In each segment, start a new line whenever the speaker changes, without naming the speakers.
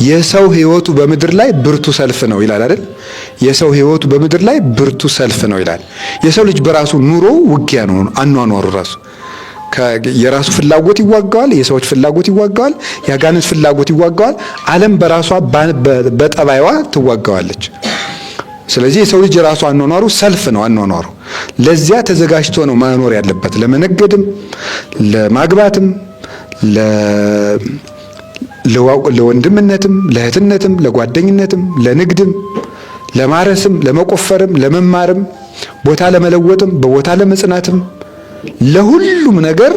የሰው ህይወቱ በምድር ላይ ብርቱ ሰልፍ ነው ይላል አይደል? የሰው ህይወቱ በምድር ላይ ብርቱ ሰልፍ ነው ይላል። የሰው ልጅ በራሱ ኑሮ ውጊያ ነው። አኗኗሩ ራሱ የራሱ ፍላጎት ይዋጋዋል፣ የሰዎች ፍላጎት ይዋጋዋል፣ የአጋንንት ፍላጎት ይዋጋዋል። ዓለም በራሷ በጠባይዋ ትዋጋዋለች። ስለዚህ የሰው ልጅ የራሱ አኗኗሩ ሰልፍ ነው። አኗኗሩ ለዚያ ተዘጋጅቶ ነው መኖር ያለበት። ለመነገድም፣ ለማግባትም፣ ለወንድምነትም፣ ለእህትነትም፣ ለጓደኝነትም፣ ለንግድም፣ ለማረስም፣ ለመቆፈርም፣ ለመማርም፣ ቦታ ለመለወጥም፣ በቦታ ለመጽናትም፣ ለሁሉም ነገር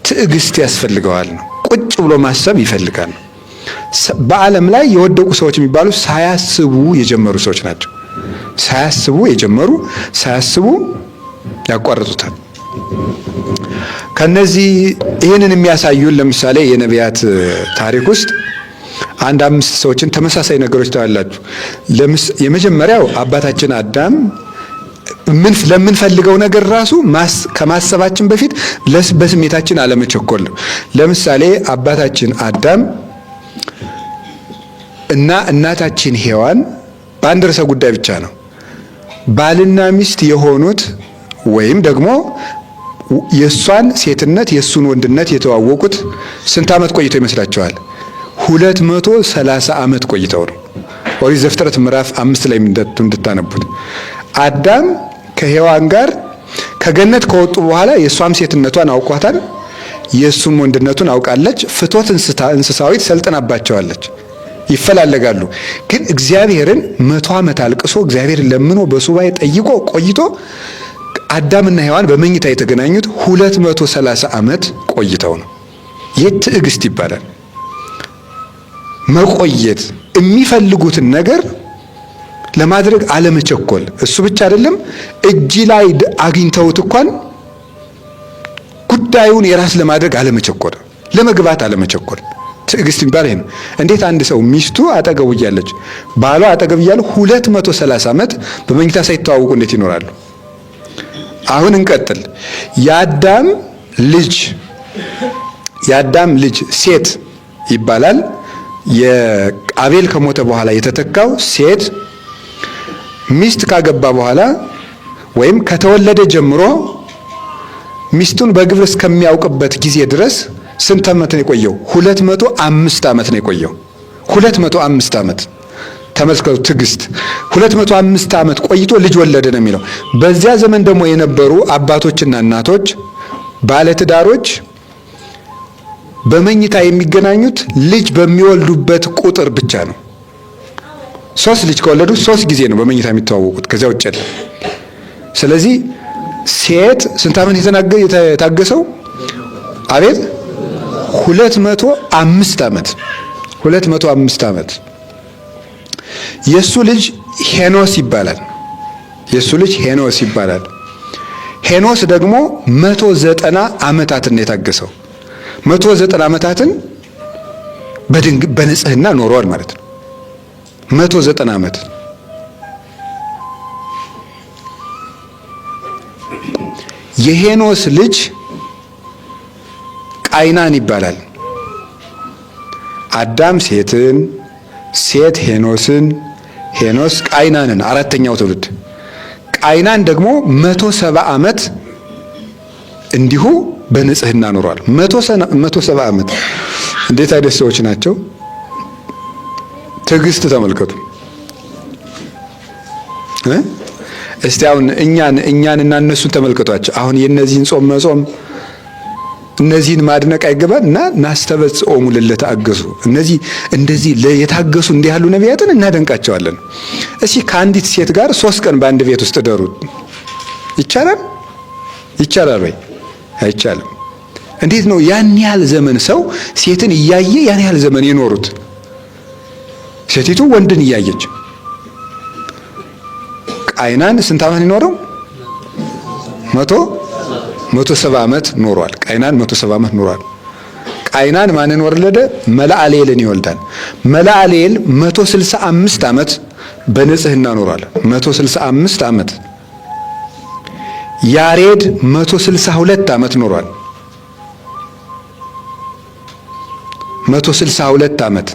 ትዕግስት ያስፈልገዋል ነው። ቁጭ ብሎ ማሰብ ይፈልጋል። በዓለም ላይ የወደቁ ሰዎች የሚባሉ ሳያስቡ የጀመሩ ሰዎች ናቸው። ሳያስቡ የጀመሩ ሳያስቡ ያቋርጡታል። ከነዚህ ይህንን የሚያሳዩን ለምሳሌ የነቢያት ታሪክ ውስጥ አንድ 5 ሰዎችን ተመሳሳይ ነገሮች ታያላችሁ። የመጀመሪያው አባታችን አዳም ለምንፈልገው ነገር ራሱ ከማሰባችን በፊት በስሜታችን አለመቸኮል ነው። ለምሳሌ አባታችን አዳም እና እናታችን ሔዋን በአንድ ርዕሰ ጉዳይ ብቻ ነው ባልና ሚስት የሆኑት፣ ወይም ደግሞ የሷን ሴትነት የሱን ወንድነት የተዋወቁት ስንት ዓመት ቆይተው ይመስላችኋል? 230 ዓመት ቆይተው ነው። ኦሪት ዘፍጥረት ምዕራፍ 5 ላይ እንድታነቡት አዳም ከሔዋን ጋር ከገነት ከወጡ በኋላ የሷም ሴትነቷን አውቋታል፣ የሱም ወንድነቱን አውቃለች። ፍቶት እንስሳዊት ሰልጥናባቸዋለች። ይፈላለጋሉ። ግን እግዚአብሔርን 100 ዓመት አልቅሶ እግዚአብሔርን ለምኖ በሱባኤ ጠይቆ ቆይቶ አዳምና ሔዋን በመኝታ የተገናኙት 230 ዓመት ቆይተው ነው። ይህ ትዕግስት ይባላል። መቆየት፣ የሚፈልጉትን ነገር ለማድረግ አለመቸኮል። እሱ ብቻ አይደለም፣ እጅ ላይ አግኝተውት እንኳን ጉዳዩን የራስ ለማድረግ አለመቸኮል፣ ለመግባት አለመቸኮል። ትዕግስት የሚባል ይሄ ነው። እንዴት አንድ ሰው ሚስቱ አጠገቡ እያለች ባሏ አጠገብ እያለ 230 ዓመት በመኝታ ሳይተዋወቁ እንዴት ይኖራሉ? አሁን እንቀጥል። የአዳም ልጅ ሴት ይባላል። የአቤል ከሞተ በኋላ የተተካው ሴት ሚስት ካገባ በኋላ ወይም ከተወለደ ጀምሮ ሚስቱን በግብር እስከሚያውቅበት ጊዜ ድረስ ስንት ዓመት ነው የቆየው? 205 ዓመት ነው የቆየው። 205 ዓመት ተመልከቱ። ትዕግስት 205 ዓመት ቆይቶ ልጅ ወለደ ነው የሚለው። በዚያ ዘመን ደግሞ የነበሩ አባቶችና እናቶች ባለትዳሮች በመኝታ የሚገናኙት ልጅ በሚወልዱበት ቁጥር ብቻ ነው። 3 ልጅ ከወለዱ 3 ጊዜ ነው በመኝታ የሚተዋወቁት፣ ከዚያ ውጭ አይደለም። ስለዚህ ሴት ስንት ዓመት የታገሰው? አቤት 205 ዓመት 205 ዓመት። የሱ ልጅ ሄኖስ ይባላል። ሄኖስ ደግሞ 190 ዓመታትን የታገሰው 190 ዓመታትን በንጽህና ኖሯል ማለት ነው። 190 ዓመት። የሄኖስ ልጅ ቃይናን ይባላል። አዳም ሴትን፣ ሴት ሄኖስን፣ ሄኖስ ቃይናንን፣ አራተኛው ትውልድ። ቃይናን ደግሞ 170 ዓመት እንዲሁ በንጽህና ኖሯል። 170 ዓመት። እንዴት አይነት ሰዎች ናቸው! ትዕግስት ተመልከቱ። እስቲ አሁን እኛንና እነሱን ተመልከቷቸው። አሁን የነዚህን ጾም መጾም እነዚህን ማድነቅ አይገባል? እና ናስተበጽኦሙ ለለተአገሱ፣ እነዚህ እንደዚህ የታገሱ እንዲህ ያሉ ነቢያትን እናደንቃቸዋለን። እስኪ ከአንዲት ሴት ጋር 3 ቀን በአንድ ቤት ውስጥ ደሩ ይቻላል? ይቻላል ወይ? አይቻልም። እንዴት ነው ያን ያህል ዘመን ሰው ሴትን እያየ ያን ያህል ዘመን የኖሩት? ሴቲቱ ወንድን እያየች። ቃይናን ስንት ዓመት የኖረው? 170 ዓመት ኖሯል። ቃይናን 170 ዓመት ኖሯል። ቃይናን ማንን ወለደ? መላአሌልን ይወልዳል። መላአሌል 165 ዓመት በንጽህና ኖሯል። 165 ዓመት። ያሬድ 162 ዓመት ኖሯል። 162 ዓመት።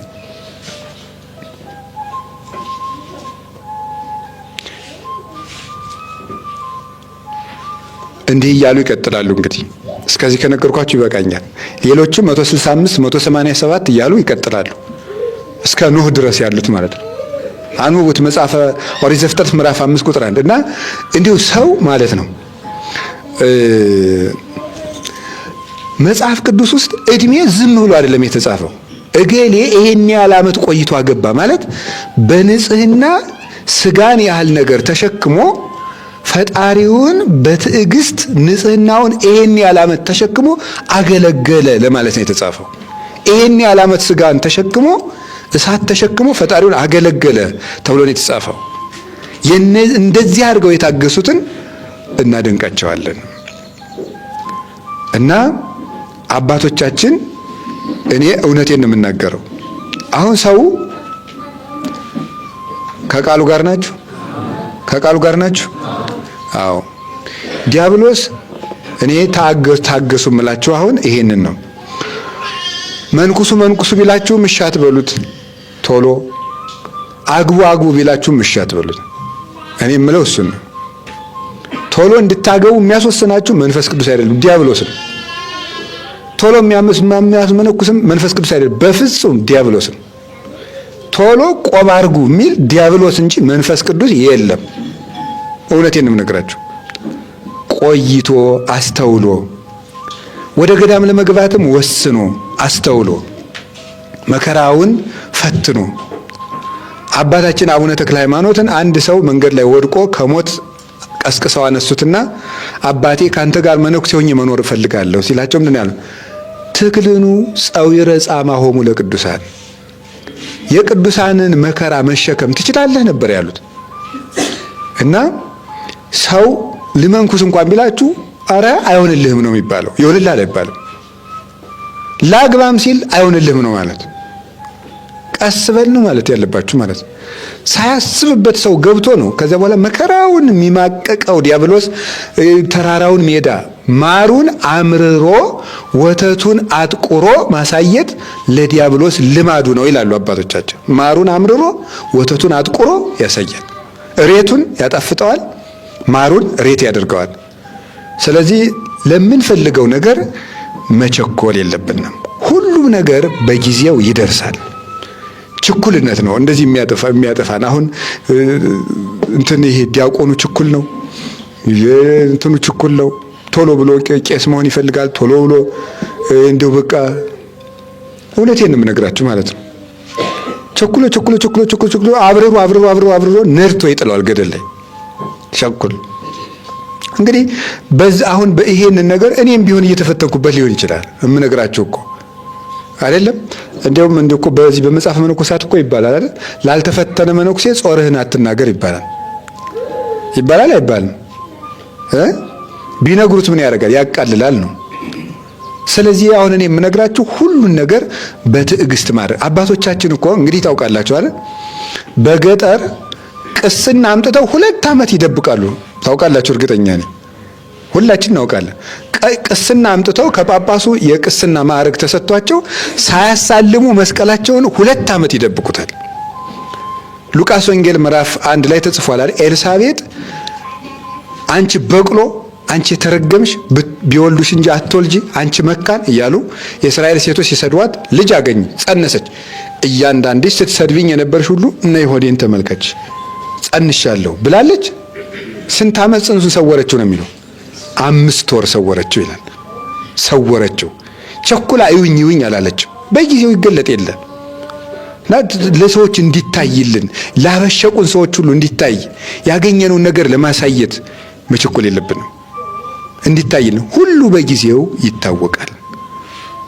እንዲህ እያሉ ይቀጥላሉ። እንግዲህ እስከዚህ ከነገርኳችሁ ይበቃኛል። ሌሎችም 165 187 እያሉ ይቀጥላሉ እስከ ኖህ ድረስ ያሉት ማለት ነው። አንብቡት መጽሐፈ ኦሪት ዘፍጥረት ምዕራፍ 5 ቁጥር 1 እና እንዲሁ ሰው ማለት ነው መጽሐፍ ቅዱስ ውስጥ እድሜ ዝም ብሎ አይደለም የተጻፈው። እገሌ ይሄን ያህል ዓመት ቆይቶ አገባ ማለት በንጽህና ስጋን ያህል ነገር ተሸክሞ ፈጣሪውን በትዕግስት ንጽህናውን ይሄን ያህል ዓመት ተሸክሞ አገለገለ ለማለት ነው የተጻፈው። ይሄን ያህል ዓመት ስጋን ተሸክሞ እሳት ተሸክሞ ፈጣሪውን አገለገለ ተብሎ ነው የተጻፈው። እንደዚህ አድርገው የታገሱትን እናደንቃቸዋለን። እና አባቶቻችን እኔ እውነቴን ነው የምናገረው። አሁን ሰው ከቃሉ ጋር ናችሁ? ከቃሉ ጋር ናችሁ? አዎ። ዲያብሎስ እኔ ታገሱ የምላችሁ አሁን ይሄንን ነው። መንኩሱ ቢላችሁም እሺ አትበሉት ቶሎ። አግቡ ቢላችሁም እሺ አትበሉት። እኔ የምለው እሱን ነው። ቶሎ እንድታገቡ የሚያስወስናችሁ መንፈስ ቅዱስ አይደለም፣ ዲያብሎስ ነው። ቶሎ የሚያስመነኩስም መንፈስ ቅዱስ አይደለም፣ በፍጹም ዲያብሎስ ነው። ቶሎ ቆም አድርጉ የሚል ዲያብሎስ እንጂ መንፈስ ቅዱስ የለም። እውነቴን ነው የምነግራችሁ። ቆይቶ አስተውሎ ወደ ገዳም ለመግባትም ወስኖ አስተውሎ መከራውን ፈትኖ አባታችን አቡነ ተክለ ሃይማኖትን አንድ ሰው መንገድ ላይ ወድቆ ከሞት ቀስቅሰው አነሱትና አባቴ ካንተ ጋር መነኩሴ ሆኜ መኖር እፈልጋለሁ ሲላቸው ምንድን ያለው? ትክልኑ ጸዊረ ጻማሆሙ ለቅዱሳን፣ የቅዱሳንን መከራ መሸከም ትችላለህ ነበር ያሉት። እና ሰው ልመንኩስ እንኳን ቢላችሁ አረ አይሆንልህም ነው የሚባለው። ይሆንልሃል አይባልም። ላግባም ሲል አይሆንልህም ነው ማለት። ቀስ በል ነው ማለት ያለባችሁ ማለት። ሳያስብበት ሰው ገብቶ ነው ከዚያ በኋላ መከራውን የሚማቀቀው ዲያብሎስ። ተራራውን ሜዳ ማሩን አምርሮ ወተቱን አጥቁሮ ማሳየት ለዲያብሎስ ልማዱ ነው ይላሉ አባቶቻችን። ማሩን አምርሮ ወተቱን አጥቁሮ ያሳያል። እሬቱን ያጣፍጠዋል፣ ማሩን እሬት ያደርገዋል። ስለዚህ ለምንፈልገው ነገር መቸኮል የለብንም። ሁሉም ነገር በጊዜው ይደርሳል። ችኩልነት ነው እንደዚህ የሚያጠፋን። አሁን እንትን ይሄ ዲያቆኑ ችኩል ነው፣ እንትኑ ችኩል ነው። ቶሎ ብሎ ቄስ መሆን ይፈልጋል። ቶሎ ብሎ እንደው በቃ እውነቴን ነው የምነግራችሁ ማለት ነው። ቸኩሎ አብርሮ ነድቶ ይጥለዋል ገደል ላይ ቸኩል። እንግዲህ በዚህ አሁን በይሄንን ነገር እኔም ቢሆን እየተፈተንኩበት ሊሆን ይችላል የምነግራችሁ እኮ አይደለም። እንደውም እኮ በዚህ በመጽሐፍ መነኮሳት እኮ ይባላል አይደል? ላልተፈተነ መነኩሴ ጾርህን አትናገር ይባላል አይባልም? ቢነግሩት ምን ያደርጋል? ያቃልላል ነው። ስለዚህ አሁን እኔ የምነግራችሁ ሁሉን ነገር በትዕግስት ማድረግ። አባቶቻችን እኮ እንግዲህ ታውቃላችሁ አይደል? በገጠር ቅስና አምጥተው 2 ዓመት ይደብቃሉ። ታውቃላችሁ? እርግጠኛ ነኝ ሁላችን እናውቃለን። ቅስና አምጥተው ከጳጳሱ የቅስና ማዕረግ ተሰጥቷቸው ሳያሳልሙ መስቀላቸውን 2 ዓመት ይደብቁታል። ሉቃስ ወንጌል ምዕራፍ 1 ላይ ተጽፏል አይደል? ኤልሳቤጥ አንቺ በቅሎ፣ አንቺ የተረገምሽ ቢወልዱሽ እንጂ አትወልጂ፣ አንቺ መካን እያሉ የእስራኤል ሴቶች ሲሰድዋት ልጅ አገኝ ጸነሰች። እያንዳንድሽ ስትሰድብኝ የነበርሽ ሁሉ እና ይሆዴን ተመልከች ጸንሻለሁ ብላለች። ስንት ዓመት ጽንሱን ሰወረችው ነው የሚለው? 5 ወር ሰወረችው ይላል። ሰወረችው። ቸኩላ ይውኝ አላለችም። በጊዜው ይገለጥ የለ እና ለሰዎች እንዲታይልን ላበሸቁን ሰዎች ሁሉ እንዲታይ ያገኘነውን ነገር ለማሳየት መቸኮል የለብንም። እንዲታይልን ሁሉ በጊዜው ይታወቃል።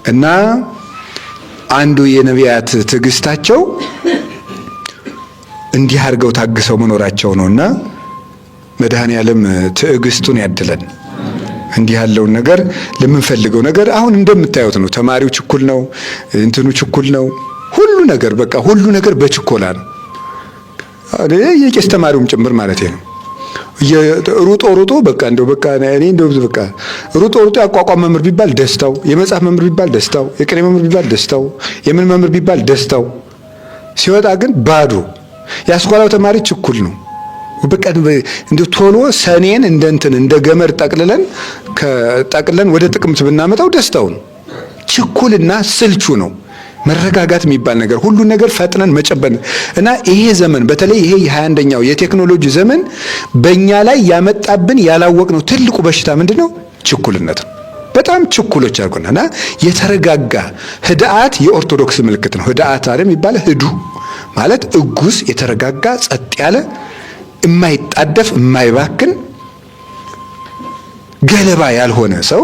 እና አንዱ የነቢያት ትዕግስታቸው እንዲህ አድርገው ታግሰው መኖራቸው ነውና መድኃኔ ዓለም ትዕግስቱን ያድለን። እንዲህ ያለውን ነገር ለምንፈልገው ነገር አሁን እንደምታዩት ነው። ተማሪው ችኩል ነው፣ እንትኑ ችኩል ነው። ሁሉ ነገር በቃ ሁሉ ነገር በችኮላ ነው። የቄስ ተማሪውም ጭምር ማለት ነው። ሩጦ በቃ እንደው በቃ እኔ እንደው በቃ ሩጦ ያቋቋም መምህር ቢባል ደስታው፣ የመጽሐፍ መምህር ቢባል ደስታው፣ የቅኔ መምህር ቢባል ደስታው፣ የምን መምህር ቢባል ደስታው፣ ሲወጣ ግን ባዶ። ያስኳላው ተማሪ ችኩል ነው። በቃ እንደ ቶሎ ሰኔን እንደ ገመድ ጠቅልለን ወደ ጥቅምት ብናመጣው ደስታው ነው። ችኩልና ስልቹ ነው። መረጋጋት የሚባል ነገር ሁሉ ነገር ፈጥነን መጨበን እና ይሄ ዘመን በተለይ ይሄ የ21ኛው የቴክኖሎጂ ዘመን በእኛ ላይ ያመጣብን ያላወቅነው ትልቁ በሽታ ምንድነው? ችኩልነት ነው። በጣም ችኩሎች አድርጎናልና የተረጋጋ ህድአት የኦርቶዶክስ ምልክት ነው። ህድአት አይደል የሚባለው? ህዱ ማለት እጉስ፣ የተረጋጋ ጸጥ ያለ የማይጣደፍ የማይባክን ገለባ ያልሆነ ሰው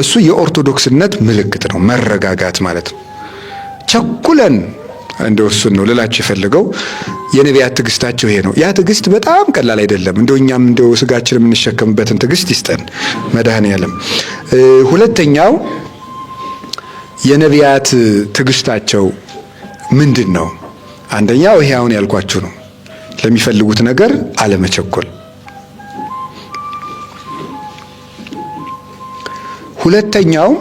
እሱ የኦርቶዶክስነት ምልክት ነው። መረጋጋት ማለት ነው። ቸኩለን እንደው እሱን ነው ልላችሁ የፈለገው። የነቢያት ትዕግስታቸው ይሄ ነው። ያ ትዕግስት በጣም ቀላል አይደለም። እንደው እኛም እንደው ስጋችን የምንሸከምበትን ትዕግስት ይስጠን መድኃኔዓለም። ሁለተኛው የነቢያት ትዕግስታቸው ምንድን ነው? አንደኛው ይሄ አሁን ያልኳችሁ ነው። ለሚፈልጉት ነገር አለመቸኮል። ሁለተኛው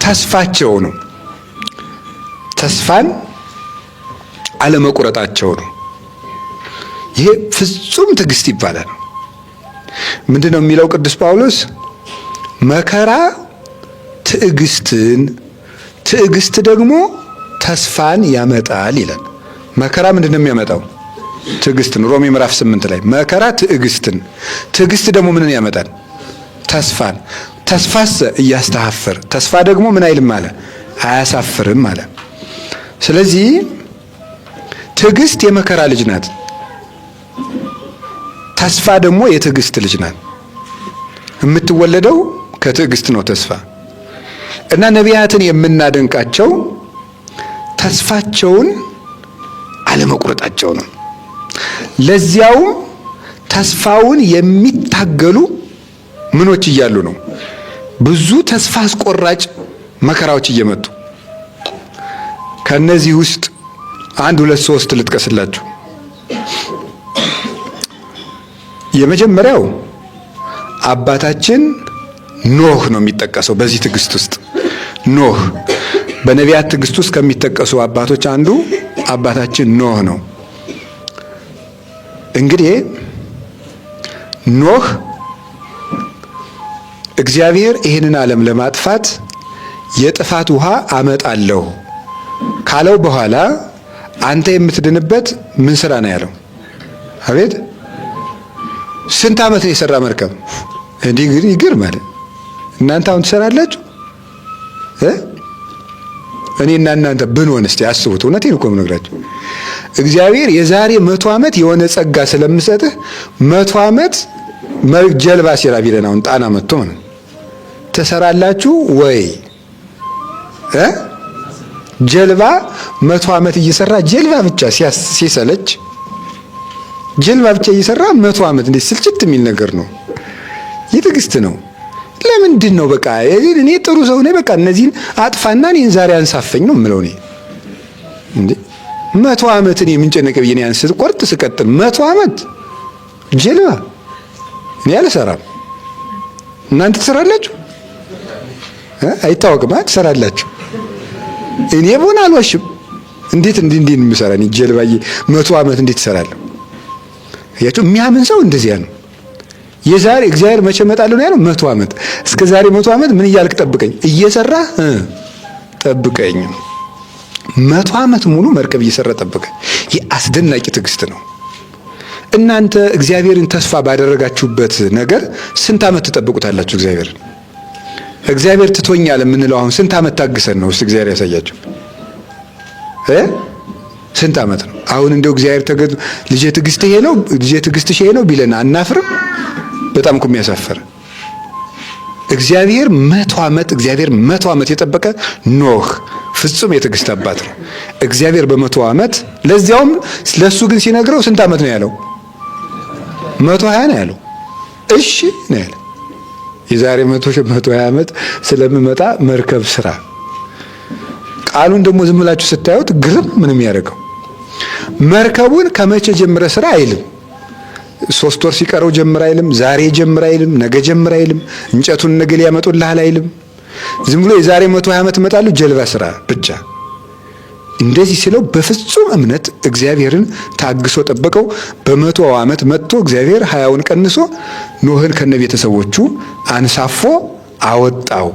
ተስፋቸው ነው። ተስፋን አለመቁረጣቸው ነው። ይሄ ፍጹም ትዕግስት ይባላል። ምንድነው የሚለው ቅዱስ ጳውሎስ? መከራ ትዕግስትን፣ ትዕግስት ደግሞ ተስፋን ያመጣል ይላል። መከራ ምንድነው የሚያመጣው? ትዕግስትን። ሮሜ ምዕራፍ 8 ላይ መከራ ትዕግስትን፣ ትዕግስት ደግሞ ምንን ያመጣል? ተስፋን። ተስፋሰ እያስተሐፍር፣ ተስፋ ደግሞ ምን አይልም አለ? አያሳፍርም አለ። ስለዚህ ትዕግስት የመከራ ልጅ ናት፣ ተስፋ ደግሞ የትዕግስት ልጅ ናት። የምትወለደው ከትዕግስት ነው ተስፋ። እና ነቢያትን የምናደንቃቸው ተስፋቸውን አለመቁረጣቸው ነው። ለዚያውም ተስፋውን የሚታገሉ ምኖች እያሉ ነው። ብዙ ተስፋ አስቆራጭ መከራዎች እየመጡ ከነዚህ ውስጥ 1 2 3 ልጥቀስላችሁ። የመጀመሪያው አባታችን ኖህ ነው የሚጠቀሰው በዚህ ትዕግስት ውስጥ። ኖህ በነቢያት ትዕግስት ውስጥ ከሚጠቀሱ አባቶች አንዱ አባታችን ኖህ ነው። እንግዲህ ኖህ እግዚአብሔር ይህንን ዓለም ለማጥፋት የጥፋት ውሃ አመጣለሁ ካለው በኋላ አንተ የምትድንበት ምን ስራ ነው ያለው? አቤት ስንት ዓመት ነው የሰራ መርከብ? እንዲህ ግን ይገርማል። እናንተ አሁን ትሰራላችሁ? እኔና እናንተ ብንሆን እስቲ አስቡት። እውነቴን እኮ የምነግራችሁ እግዚአብሔር የዛሬ 100 ዓመት የሆነ ጸጋ ስለምሰጥህ 100 ዓመት ጀልባ ሲራ ቢለን አሁን ጣና መጥቶ ነው ትሰራላችሁ ወይ? ጀልባ 100 ዓመት እየሰራ ጀልባ ብቻ ሲሰለች ጀልባ ብቻ እየሰራ 100 ዓመት እንዴት ስልችት የሚል ነገር ነው። የትዕግስት ነው። ለምንድን ነው በቃ እኔ ጥሩ ሰው ነኝ በቃ እነዚህን አጥፋና እኔን ዛሬ አንሳፈኝ ነው የምለው። እኔ እንዴ 100 ዓመት እኔ ምን ጨነቀ ብዬ ነው አንስት ቆርጥ ስቀጥል 100 ዓመት ጀልባ እኔ አልሰራም። እናንተ ትሰራላችሁ? አይታወቅም። ትሰራላችሁ። እኔ ቦን አልዋሽም። እንዴት እንዴ የምሰራ እኔ ጀልባዬ 100 ዓመት እንዴት እሰራለሁ? ያችሁ የሚያምን ሰው እንደዚያ ነው። የዛሬ እግዚአብሔር መቼ እመጣለሁ ነው ያለው? 100 ዓመት። እስከ ዛሬ 100 ዓመት ምን እያልክ ጠብቀኝ፣ እየሰራህ ጠብቀኝ። 100 ዓመት ሙሉ መርከብ እየሰራ ጠብቀኝ። ይህ አስደናቂ ትዕግስት ነው። እናንተ እግዚአብሔርን ተስፋ ባደረጋችሁበት ነገር ስንት ዓመት ትጠብቁታላችሁ? እግዚአብሔር ትቶኛል የምንለው አሁን ስንት ዓመት ታግሰን ነው? እግዚአብሔር ያሳያችሁ። ስንት ዓመት ነው? አሁን እንደው እግዚአብሔር ልጄ ትዕግስትህ ይሄ ነው፣ ልጄ ትዕግስትሽ ይሄ ነው ቢለን አናፍርም? በጣም እኮ የሚያሳፍር እግዚአብሔር 100 ዓመት የጠበቀ ኖህ ፍጹም የትዕግስት አባት ነው። እግዚአብሔር በ100 ዓመት ለዚያውም ለሱ ግን ሲነግረው ስንት ዓመት ነው ያለው? 120 ነው ያለው። እሺ ነው ያለው። የዛሬ 120 ዓመት ስለምመጣ መርከብ ስራ። ቃሉን ደግሞ ዝም ብላችሁ ስታዩት ግርም ምንም ያደርገው መርከቡን ከመቼ ጀምረ ስራ አይልም። 3 ወር ሲቀረው ጀምር አይልም። ዛሬ ጀምር አይልም። ነገ ጀምር አይልም። እንጨቱን ነገ ሊያመጡልሃል አይልም። ዝም ብሎ የዛሬ 120 ዓመት እመጣለሁ ጀልባ ስራ ብቻ። እንደዚህ ሲለው በፍጹም እምነት እግዚአብሔርን ታግሶ ጠበቀው። በ100ው ዓመት መጥቶ እግዚአብሔር 20ውን ቀንሶ ኖህን ከነቤተሰቦቹ አንሳፎ አወጣው።